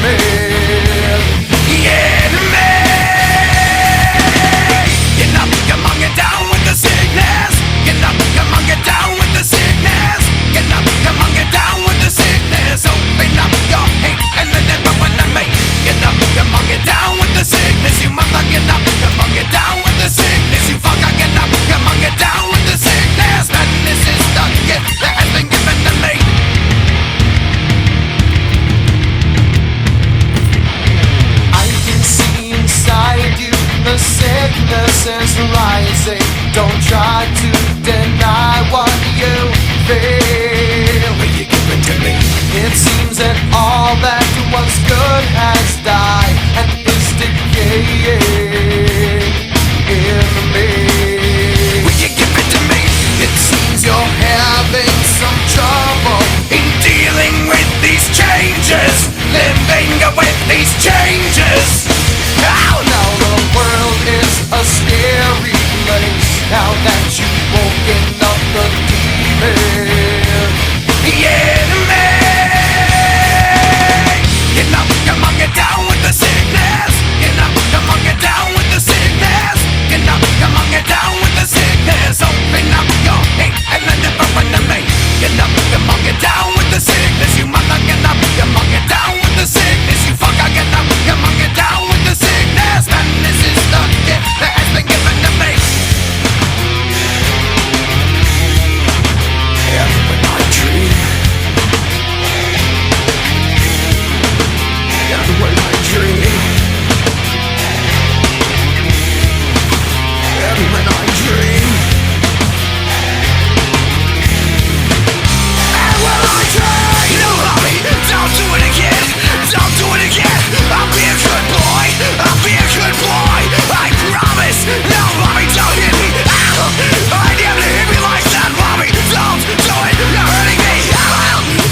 enemy. The enemy. Get up, come on, get down with the sickness. Get up, come on, get down with the sickness. Get up, come on, get down with the sickness. Open up your hate and let it run to me. Get up, come on, get down with the sickness. You mother, get up, come on, get down with the sickness. You fucker, get up, come on, get down with the sickness. And this is the gift that has been given to me. I can see inside you the sickness is rising. Don't try to deny what you feel. Will you give it to me? It seems that all that was good has died and is decaying in me. Will you give it to me? It seems you're having some trouble in dealing with these changes, living with these changes. Now the world is a scary place. Now that you've woken up the demon, the enemy. Get up, come on, get down with the sickness. Get up, come on, get down with the sickness. Get up, come on, get down with the sickness. Open up your hate and let it run to me. Get up, come on, get down with the sickness. You mother, get up, come on, get down with the sickness. You fucker, get up, come on, get down with the sickness. And this is the gift that has been given to me. Yeah, when I dream. Yeah, when I dream. Yeah, when I dream. And when I dream. No, mommy, don't do it again. Don't do it again. I'll be a good boy. I'll be a good boy. I promise. No, mommy, don't hit me. I never hit me like that, mommy. Don't do it. You're hurting me.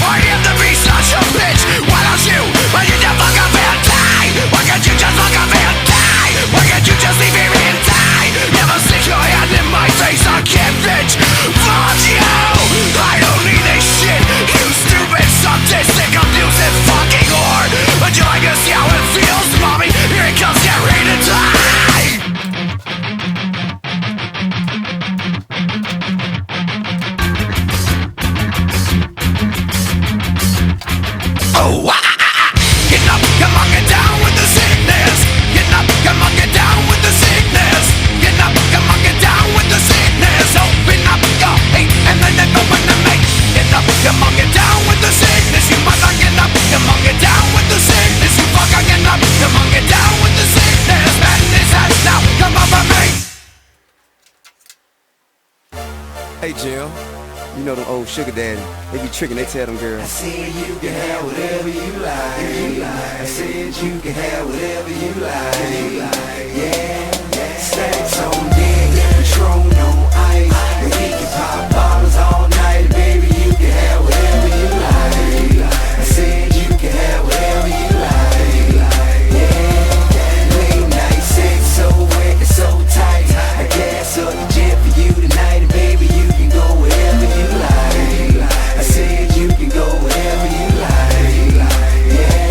I am to be such a bitch. Why don't you? Why you just fuck up and die? Why can't you just fuck up and die? Why can't you just leave me and die? Never stick your hand in my face. I can't bitch. Fuck you. I don't need this shit. You stupid, sadistic, abusive fucking whore. Would you like to see how it feels, mommy? Here it comes. Get ready to die. Oh, get up, come on, get down with the sickness. Get up, come on, get down with the sickness. Get up, come on, get down with the sickness. Open up your hate and let it open to me. Get up, come on, get down with the sickness. You mother, get up, come on, get down with the sickness. You fucker, get up, come on, get down with the sickness. Madness has now come over me. Hey Jill, you know them old sugar daddy. They be tricking, they tell them girls, I said you can have whatever you like. I said you can have whatever you like. Yeah, stacks on deck, Patron on ice. And we can pop bottles all night, baby. You can have whatever you like. I said you can have whatever you like. Yeah, late night sex, so wet and so tight. I gas up the jet for you tonight, and baby, you can go wherever you like. I said you can go wherever you like. Yeah.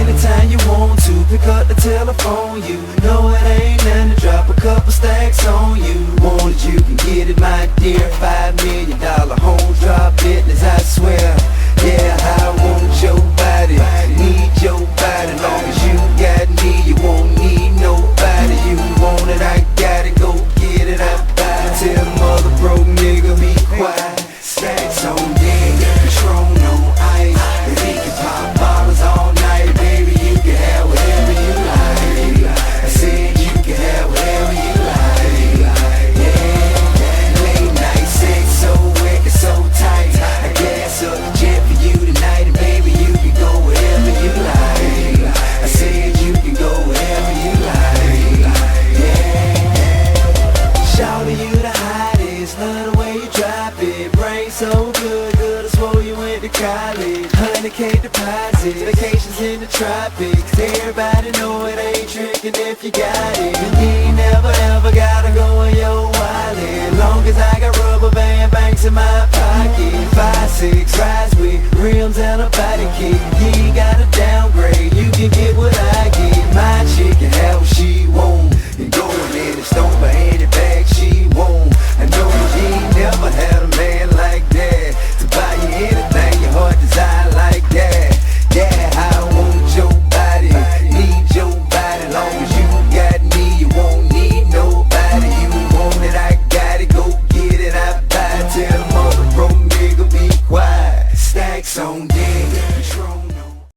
Anytime you want to, pick up the telephone. You know it ain't nothing to drop a couple stacks on you. Want it, you can get it, my dear. $5 million home drop business, I swear. Yeah, I want your body, need your body. Long as you got me, you won't need nobody. You want it, I got it, go get it, I buy it. Tell the mother broke nigga, be quiet. Stacks on deck, Patron on ice. And we can pop bottles all night, baby. You can have whatever you like. I said you can have whatever you like. Yeah, late night sex, so wet and so tight. I gas up the jet for you tonight, and baby, you can go wherever you like. I said you can go wherever you like. Yeah, shouting you the hottest, love the way you drop it. Brain so good, I swore you went to college. 100K deposits, vacations in the tropics. Everybody know it ain't tricking if you got it. And you ain't never ever gotta go in your wallet. Long as I got rubber band banks in my pocket. 5'6", rides with rims and a body kick.